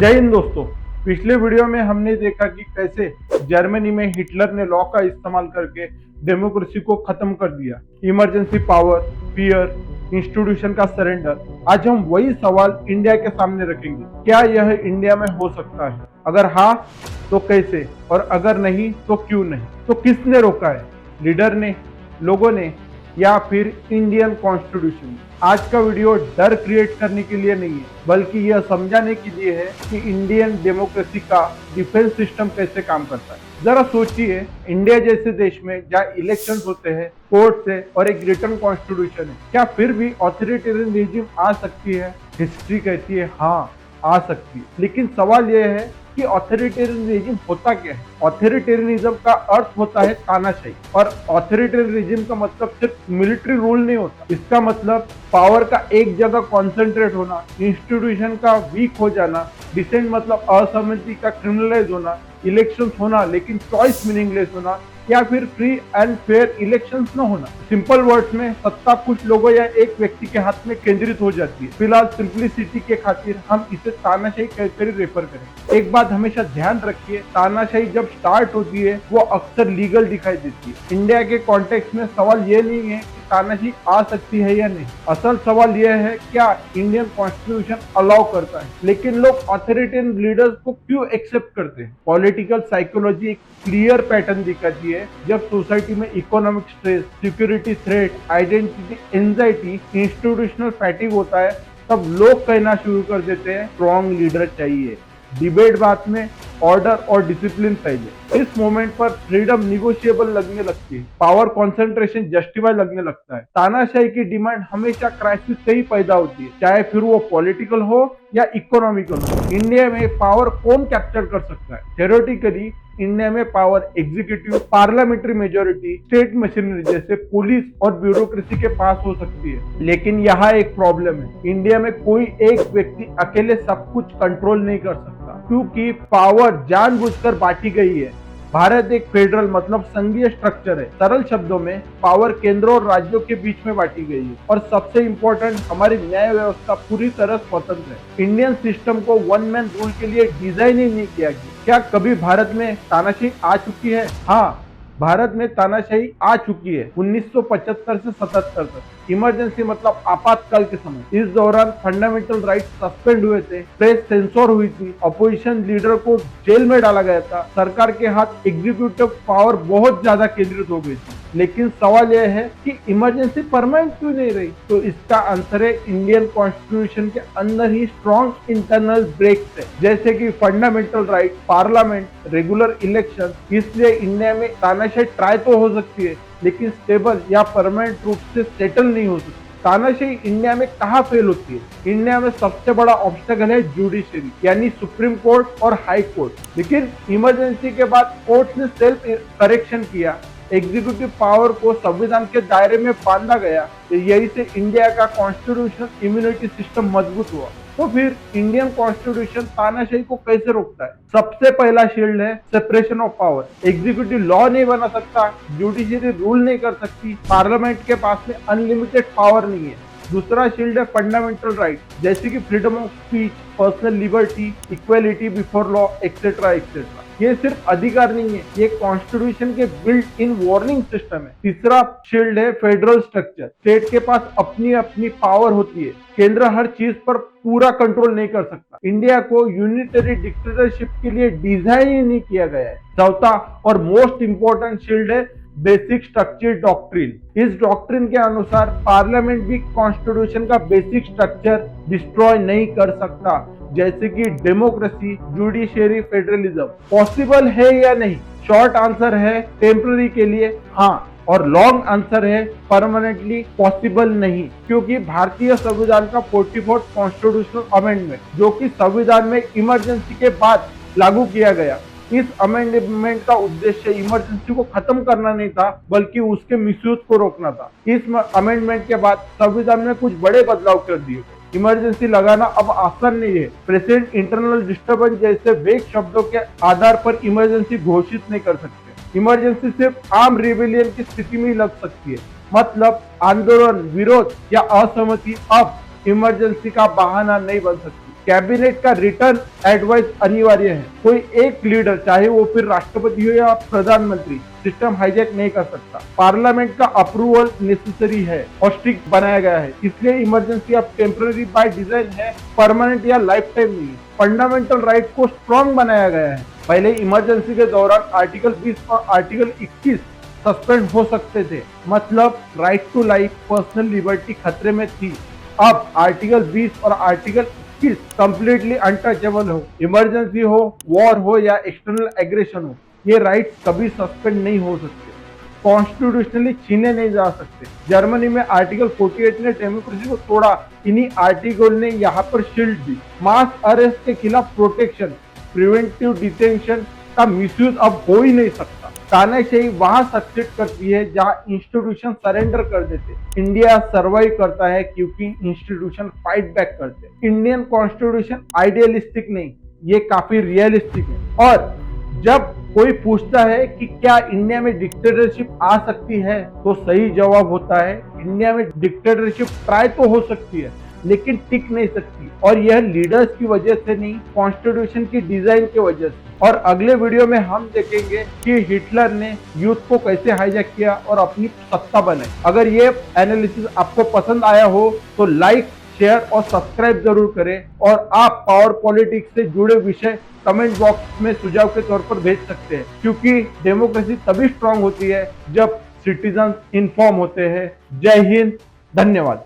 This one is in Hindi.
जय हिंद दोस्तों। पिछले वीडियो में हमने देखा कि कैसे जर्मनी में हिटलर ने लॉ का इस्तेमाल करके डेमोक्रेसी को खत्म कर दिया। इमरजेंसी पावर, फियर, इंस्टीट्यूशन का सरेंडर। आज हम वही सवाल इंडिया के सामने रखेंगे। क्या यह इंडिया में हो सकता है? अगर हाँ तो कैसे, और अगर नहीं तो क्यों नहीं? तो किसने रोका है? लीडर ने, लोगों ने, या फिर इंडियन कॉन्स्टिट्यूशन? आज का वीडियो डर क्रिएट करने के लिए नहीं है, बल्कि यह समझाने के लिए है कि इंडियन डेमोक्रेसी का डिफेंस सिस्टम कैसे काम करता है। जरा सोचिए, इंडिया जैसे देश में जहाँ इलेक्शंस होते हैं, कोर्ट्स है और एक रिटर्न कॉन्स्टिट्यूशन है, क्या फिर भी ऑथोरिटेरियन रेजिम आ सकती है? हिस्ट्री कहती है हाँ, आ सकती है। लेकिन सवाल यह है कि ऑथोरिटेरियन रेजिम होता क्या है? ऑथोरिटेरियनिज्म का अर्थ होता है तानाशाही, और ऑथोरिटेरियन रेजिम का मतलब सिर्फ मिलिट्री रूल नहीं होता। इसका मतलब पावर का एक जगह कॉन्सेंट्रेट होना, इंस्टीट्यूशन का वीक हो जाना, डिसेंट मतलब असहमति का क्रिमिनलाइज होना, इलेक्शंस होना लेकिन चॉइस मीनिंगलेस होना, या फिर फ्री एंड फेयर इलेक्शंस न होना। सिंपल वर्ड्स में सत्ता कुछ लोगों या एक व्यक्ति के हाथ में केंद्रित हो जाती है। फिलहाल सिंपलिसिटी के खातिर हम इसे तानाशाही कहकर रेफर करें। एक बात हमेशा ध्यान रखिए, तानाशाही जब स्टार्ट होती है वो अक्सर लीगल दिखाई देती है। इंडिया के कॉन्टेक्स्ट में सवाल ये नहीं है कि तानाशाही आ सकती है या नहीं, असल सवाल यह है क्या इंडियन कॉन्स्टिट्यूशन अलाउ करता है। लेकिन लोग ऑथोरिटेरियन लीडर्स को क्यों एक्सेप्ट करते हैं? पॉलिटिकल साइकोलॉजी एक क्लियर पैटर्न दिखाती है। जब सोसाइटी में economic stress, security threat, identity anxiety, institutional fatigue होता है, तब लोग कहना शुरू कर देते हैं स्ट्रॉन्ग लीडर चाहिए। डिबेट बाद में, ऑर्डर और डिसिप्लिन पहले। इस मोमेंट पर फ्रीडम निगोशिएबल लगने लगती है, पावर कंसंट्रेशन जस्टिफाई लगने लगता है। तानाशाही की डिमांड हमेशा क्राइसिस से ही पैदा होती है, चाहे फिर वो पॉलिटिकल हो या इकोनॉमिकल हो। इंडिया में पावर कौन कैप्चर कर सकता है? थ्योरेटिकली इंडिया में power executive, parliamentary majority, state machinery जैसे पुलिस और ब्यूरोक्रेसी के पास हो सकती है। लेकिन यहाँ एक प्रॉब्लम है, इंडिया में कोई एक व्यक्ति अकेले सब कुछ कंट्रोल नहीं कर सकता, क्योंकि पावर जानबूझकर बांटी गई है। भारत एक फेडरल मतलब संघीय स्ट्रक्चर है। सरल शब्दों में पावर केंद्रों और राज्यों के बीच में बांटी गई है। और सबसे इम्पोर्टेंट, हमारी न्याय व्यवस्था पूरी तरह स्वतंत्र है। इंडियन सिस्टम को वन मैन रूल के लिए डिजाइन ही नहीं किया गया। क्या कभी भारत में तानाशाही आ चुकी है? हाँ, भारत में तानाशाही आ चुकी है 1975 से 77 तक। इमरजेंसी मतलब आपातकाल के समय। इस दौरान फंडामेंटल राइट्स सस्पेंड हुए थे, प्रेस सेंसर हुई थी, अपोजिशन लीडर को जेल में डाला गया था, सरकार के हाथ एग्जीक्यूटिव पावर बहुत ज्यादा केंद्रित हो गई थी। लेकिन सवाल यह है कि इमरजेंसी परमानेंट क्यों नहीं रही? तो इसका आंसर है इंडियन कॉन्स्टिट्यूशन के अंदर ही स्ट्रॉन्ग इंटरनल ब्रेक्स है, जैसे कि fundamental right, parliament, regular election. इसलिए इंडिया में तानाशाही ट्राई तो हो सकती है, लेकिन स्टेबल या परमानेंट रूप से सेटल नहीं हो सकती। तानाशाही इंडिया में कहाँ फेल होती है? इंडिया में सबसे बड़ा ऑब्स्टेकल है जुडिशरी, यानी सुप्रीम कोर्ट और हाई कोर्ट। लेकिन इमरजेंसी के बाद कोर्ट ने सेल्फ करेक्शन किया, एग्जीक्यूटिव पावर को संविधान के दायरे में बांधा गया। तो यही से इंडिया का कॉन्स्टिट्यूशनल इम्यूनिटी सिस्टम मजबूत हुआ। तो फिर इंडियन कॉन्स्टिट्यूशन तानाशाही को कैसे रोकता है? सबसे पहला शील्ड है separation of power. Executive law नहीं बना सकता, जुडिशरी रूल नहीं कर सकती, पार्लियामेंट के पास में अनलिमिटेड पावर नहीं है। दूसरा शील्ड है फंडामेंटल राइट, जैसे कि freedom of speech, personal liberty, equality before law, etcetera etcetera. ये सिर्फ अधिकार नहीं है, ये कॉन्स्टिट्यूशन के बिल्ट इन वार्निंग सिस्टम है। तीसरा शील्ड है फेडरल स्ट्रक्चर। स्टेट के पास अपनी अपनी पावर होती है, केंद्र हर चीज पर पूरा कंट्रोल नहीं कर सकता। इंडिया को यूनिटरी डिक्टेटरशिप के लिए डिजाइन ही नहीं किया गया है। चौथा और मोस्ट इंपॉर्टेंट शील्ड है बेसिक स्ट्रक्चर डॉक्ट्रिन। इस डॉक्ट्रिन के अनुसार पार्लियामेंट भी कॉन्स्टिट्यूशन का बेसिक स्ट्रक्चर डिस्ट्रॉय नहीं कर सकता, जैसे कि डेमोक्रेसी, जुडिशरी, फेडरलिज्म। पॉसिबल है या नहीं? शॉर्ट आंसर है टेम्पररी के लिए हाँ, और लॉन्ग आंसर है परमानेंटली पॉसिबल नहीं, क्योंकि भारतीय संविधान का 44th कॉन्स्टिट्यूशनल अमेंडमेंट, जो कि संविधान में इमरजेंसी के बाद लागू किया गया, इस अमेंडमेंट का उद्देश्य इमरजेंसी को खत्म करना नहीं था, बल्कि उसके मिसयूज को रोकना था। इस अमेंडमेंट के बाद संविधान में कुछ बड़े बदलाव कर दिए। इमरजेंसी लगाना अब आसान नहीं है। प्रेसिडेंट इंटरनल डिस्टर्बेंस जैसे वेग शब्दों के आधार पर इमरजेंसी घोषित नहीं कर सकते। इमरजेंसी सिर्फ आर्म रिबेलियन की स्थिति में लग सकती है, मतलब आंदोलन, विरोध या असहमति अब इमरजेंसी का बहाना नहीं बन सकती। कैबिनेट का रिटर्न एडवाइस अनिवार्य है। कोई एक लीडर, चाहे वो फिर राष्ट्रपति हो या प्रधानमंत्री, सिस्टम हाईजैक नहीं कर सकता। पार्लियामेंट का अप्रूवल नेसेसरी है और स्ट्रिक्ट बनाया गया है, इसलिए इमरजेंसी अब टेम्पररी बाय डिजाइन है, परमानेंट या लाइफ टाइम नहीं। फंडामेंटल राइट को स्ट्रॉन्ग बनाया गया है। पहले इमरजेंसी के दौरान आर्टिकल 20 और आर्टिकल 21 सस्पेंड हो सकते थे, मतलब right to life, personal liberty खतरे में थी। अब आर्टिकल 20 और आर्टिकल 21 कंप्लीटली अनटचेबल हो। इमरजेंसी हो, वॉर हो या एक्सटर्नल एग्रेशन हो, ये राइट कभी सस्पेंड नहीं हो सकते, कॉन्स्टिट्यूशनली छीने नहीं जा सकते। जर्मनी में आर्टिकल 48 ने डेमोक्रेसी को तोड़ा, इन्हीं आर्टिकल ने यहाँ पर शील्ड दी। मास अरेस्ट के खिलाफ प्रोटेक्शन, प्रिवेंटिव डिटेंशन का मिसयूज अब हो ही नहीं सकता। तानाशाही वहां सक्सेस करती है जहां इंस्टीट्यूशन सरेंडर कर देते। इंडिया सर्वाइव करता है क्योंकि इंस्टीट्यूशन फाइट बैक करते। इंडियन कॉन्स्टिट्यूशन आइडियलिस्टिक नहीं, ये काफी रियलिस्टिक है। और जब कोई पूछता है कि क्या इंडिया में डिक्टेटरशिप आ सकती है, तो सही जवाब होता है इंडिया में डिक्टेटरशिप ट्राई तो हो सकती है, लेकिन टिक नहीं सकती। और यह लीडर्स की वजह से नहीं, कॉन्स्टिट्यूशन की डिजाइन की वजह से। और अगले वीडियो में हम देखेंगे कि हिटलर ने यूथ को कैसे हाईजैक किया और अपनी सत्ता बनाई। अगर ये एनालिसिस आपको पसंद आया हो तो लाइक, शेयर और सब्सक्राइब जरूर करें। और आप पावर पॉलिटिक्स से जुड़े विषय कमेंट बॉक्स में सुझाव के तौर पर भेज सकते हैं, क्योंकि डेमोक्रेसी तभी स्ट्रांग होती है जब सिटीजन इन्फॉर्म होते हैं। जय हिंद, धन्यवाद।